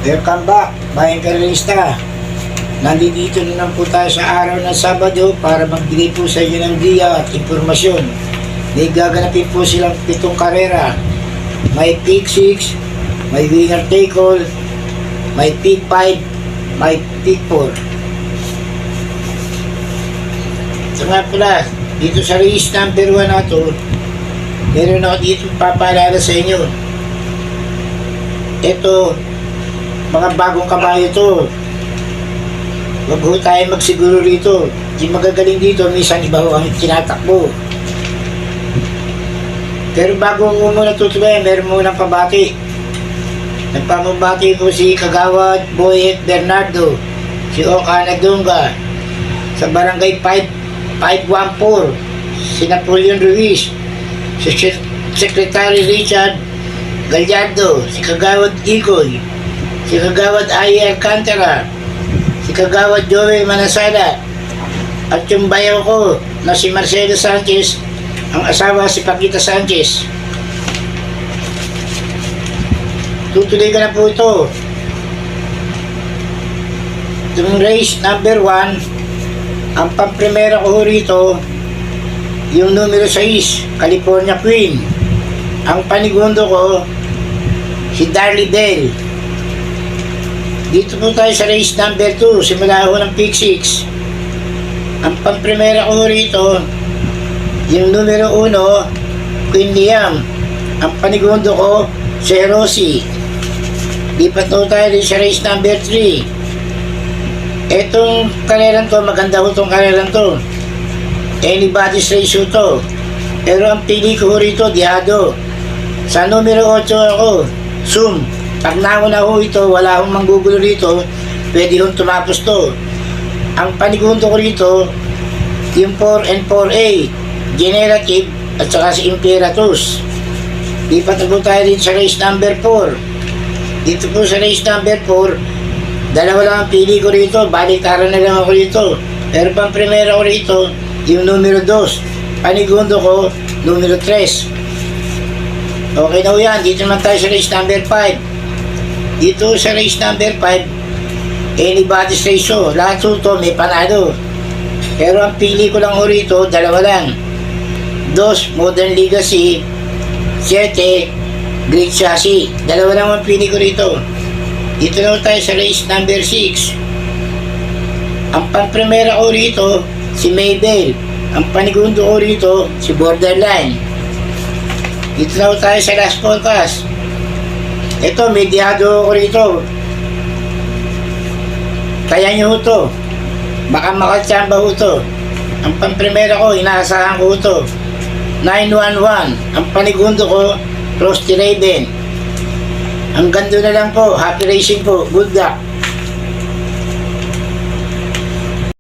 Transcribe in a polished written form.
Welcome back, Bayang Karalista. Nandito na lang po tayo sa araw ng Sabado para magbigay po sa inyo ng diya at impormasyon. May gaganapin po silang 7 karera. May pick 6, may winner take all, may pick 5, may pick 4. So nga pala, dito sa race number 1 na to, meron ako dito papaalala sa inyo. Ito, mga bagong kabayo to. Huwag ho tayo magsiguro rito. Yung magagaling dito, minsan iba ho ang tinatakbo. Pero bago ko muna tutuloy, meron munang pabati. Nagpamabati po si Kagawad Boyet Bernardo, si Oka Nadunga, sa Barangay 514, si Napoleon Ruiz, si Secretary Richard Gallardo, si Kagawad Igoy, si Kagawad Ay Alcantara, si Kagawad Joey Manasada, at yung bayaw ko na si Marcelo Sanchez, ang asawa si Paquita Sanchez. Tutuloy ko na po ito. Yung race number 1, ang pamprimera ko rito, yung numero 6, California Queen. Ang panigundo ko, si Darlie Bell. Dito po tayo sa race number 2, simula ho ng pick 6. Ang pamprimera ko rito, yung numero 1, Queen Liam. Ang panigundo ko, si Rosie. Lipat po tayo rin sa race number 3. Etong karelang to, maganda ho itong karelang to. Anybody's race ho to. Pero ang pili ko rito, Diado. Sa numero 8 ako, Zoom. Pag nauna ho ito, wala akong manggugulo rito, pwede hong tumapos to. Ang panigundo ko rito, yung 4 and 4A, Generative, at saka si Imperatus. Lipat na po tayo din sa race number 4. Dito po sa race number 4, dalawa lang ang pili ko rito, balikaran na lang ako rito. Pero pang primera ko rito, yung numero 2, panigundo ko, numero 3. Okay na ho yan, dito naman tayo sa race number 5. Dito sa race number 5, anybody's race ho. Lahat ho to may panalo. Pero ang pili ko lang ho rito, dalawa lang. 2, Modern Legacy. 7, Great Chassis. Dalawa lang ang pili ko rito. Dito na tayo sa race number 6. Ang pang-primera ko rito, si Maybell. Ang panigundo ko rito, si Borderline. Dito na tayo sa last podcast. Ito, mediado ko rito. Kaya nyo to. Baka makatsamba ho to. Ang pang-primera ko, inaasahan ko to. 911. Ang panigundo ko, Frosty Raven. Hanggang doon na lang po. Happy racing po. Good luck.